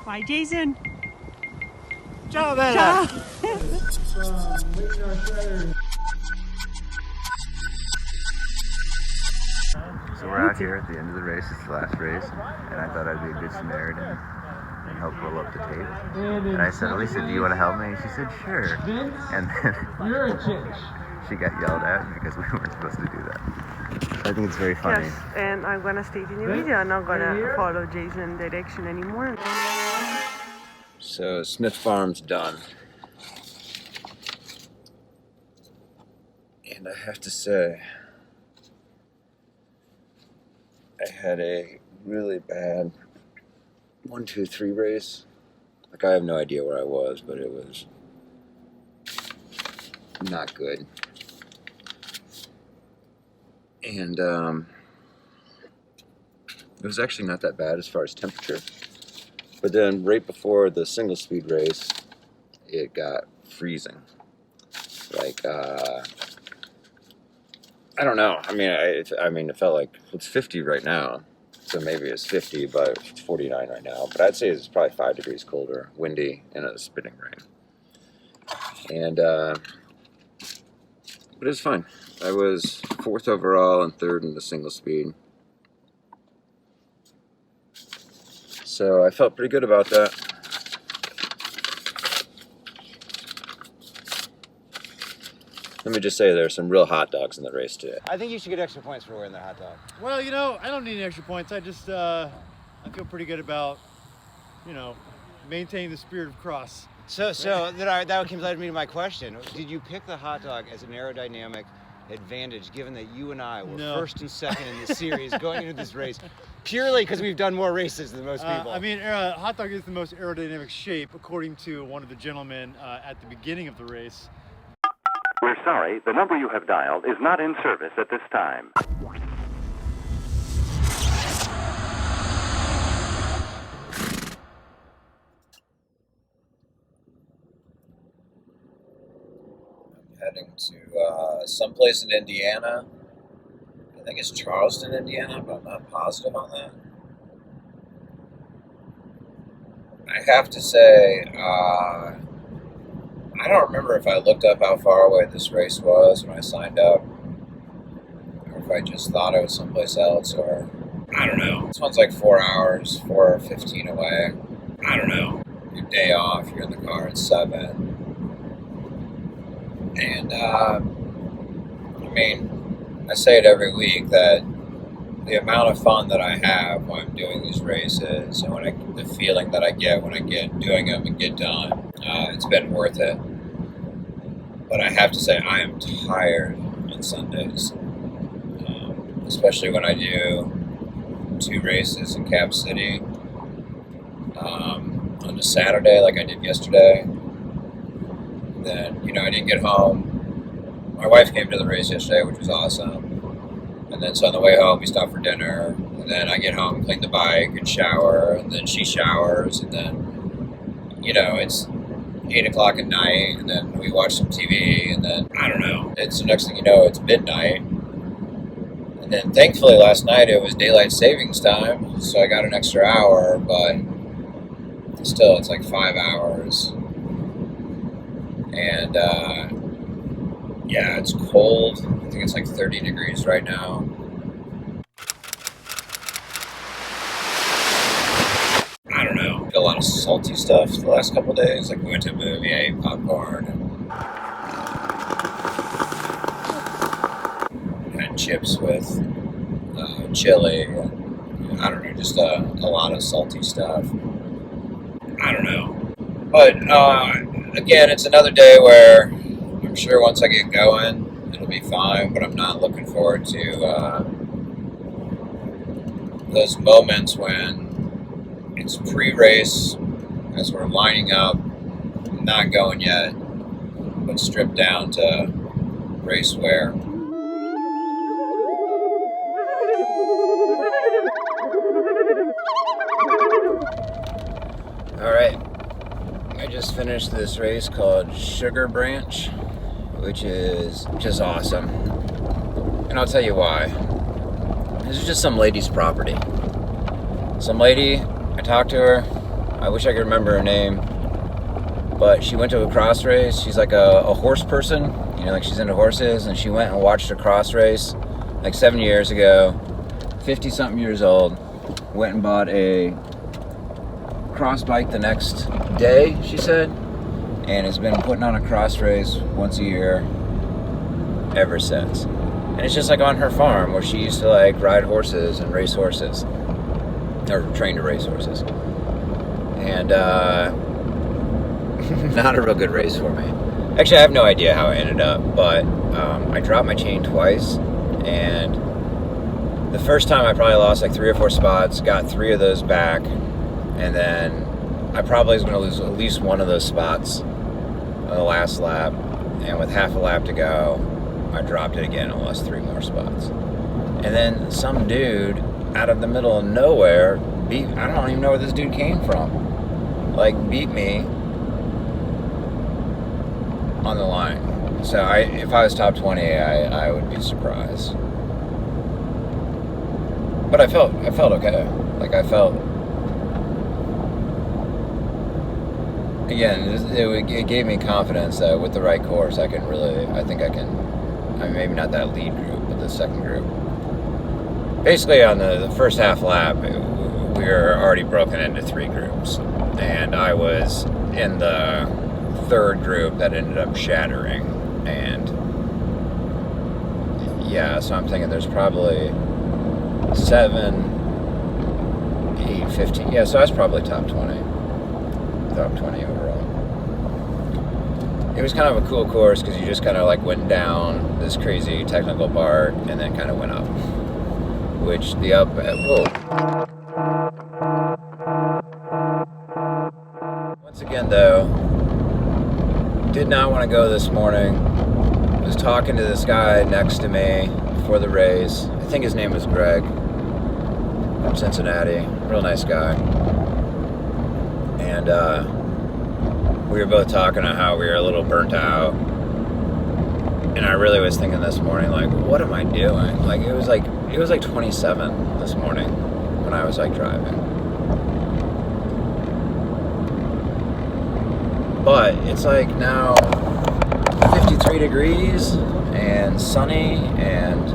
Bye, Jason. Ciao, Bella. Ciao. So we're out here at the end of the race. It's the last race, and I thought I'd be a good Samaritan and help roll up the tape. And I said, Elisa, do you want to help me? And she said, sure. And then she got yelled at because we weren't supposed to do that. I think it's very funny. Yes, and I'm gonna state in the video, I'm not gonna follow Jason's direction anymore. So Smith Farm's done. And I have to say, I had a really bad 1, 2, 3 race. Like, I have no idea where I was, but it was not good. And it was actually not that bad as far as temperature. But then right before the single speed race, it got freezing. Like, I don't know. I mean, it felt like it's 50 right now. So maybe it's 50, but it's 49 right now. But I'd say it's probably 5 degrees colder, windy, and a spitting rain. And, but it was fine. I was 4th overall and 3rd in the single speed. So I felt pretty good about that. Let me just say there's some real hot dogs in the race today. I think you should get extra points for wearing the hot dog. Well, you know, I don't need any extra points. I just, I feel pretty good about, you know, maintaining the spirit of cross. So that came led me to my question. Did you pick the hot dog as an aerodynamic advantage, given that you and I were first and second in the series going into this race, purely because we've done more races than most people? I mean, hot dog is the most aerodynamic shape, according to one of the gentlemen at the beginning of the race. We're sorry, the number you have dialed is not in service at this time. I'm heading to someplace in Indiana. I think it's Charleston, Indiana, but I'm not positive on that. I have to say, I don't remember if I looked up how far away this race was when I signed up, or if I just thought it was someplace else, or I don't know. This one's like 4 hours, 4:15 away. I don't know. Your day off, you're in the car at 7. And, I mean, I say it every week that the amount of fun that I have when I'm doing these races and the feeling that I get when I get doing them and get done, it's been worth it. But I have to say, I am tired on Sundays, especially when I do 2 races in Cap City on a Saturday like I did yesterday. Then, you know, I didn't get home. My wife came to the race yesterday, which was awesome. And then so on the way home, we stopped for dinner. And then I get home, clean the bike, and shower. And then she showers. And then, you know, it's 8 o'clock at night. And then we watch some TV. And then, I don't know. It's the next thing you know, it's midnight. And then thankfully last night it was daylight savings time. So I got an extra hour. But still, it's like 5 hours. And, yeah, it's cold. I think it's like 30 degrees right now. I don't know. A lot of salty stuff the last couple of days. Like we went to a movie, I ate popcorn and had chips with chili. I don't know, just a lot of salty stuff. I don't know. But again, it's another day where I'm sure once I get going, it'll be fine. But I'm not looking forward to those moments when it's pre-race, as we're lining up, not going yet, but stripped down to race wear. Alright, I just finished this race called Sugar Branch, which is just awesome. And I'll tell you why. This is just some lady's property. Some lady, I talked to her, I wish I could remember her name, but she went to a cross race. She's like a horse person, you know, like she's into horses, and she went and watched a cross race like 7 years ago, 50-something years old, went and bought a cross bike the next day, she said, and has been putting on a cross race once a year ever since. And it's just like on her farm where she used to like ride horses and race horses, or train to race horses. And not a real good race for me. Actually, I have no idea how I ended up, but I dropped my chain twice, and the first time I probably lost like 3 or 4 spots, got 3 of those back, and then I probably was going to lose at least 1 of those spots on the last lap, and with half a lap to go, I dropped it again and lost 3 more spots. And then some dude out of the middle of nowhere beat, I don't even know where this dude came from, like beat me on the line. So if I was top 20, I would be surprised. But I felt okay. Like I felt, again, it gave me confidence that with the right course, I think I can, I mean, maybe not that lead group, but the second group. Basically on the first half lap, we were already broken into 3 groups, and I was in the 3rd group that ended up shattering, and yeah, so I'm thinking there's probably 7, 8, 15, yeah, so I was probably top 20 overall. It was kind of a cool course because you just kind of like went down this crazy technical part and then kind of went up, which the up, whoa. Once again though, did not want to go this morning. Was talking to this guy next to me before the race. I think his name was Greg from Cincinnati. Real nice guy. And we were both talking about how we were a little burnt out. And I really was thinking this morning, like, what am I doing? Like it was like 27 this morning when I was like driving. But it's like now 53 degrees and sunny, and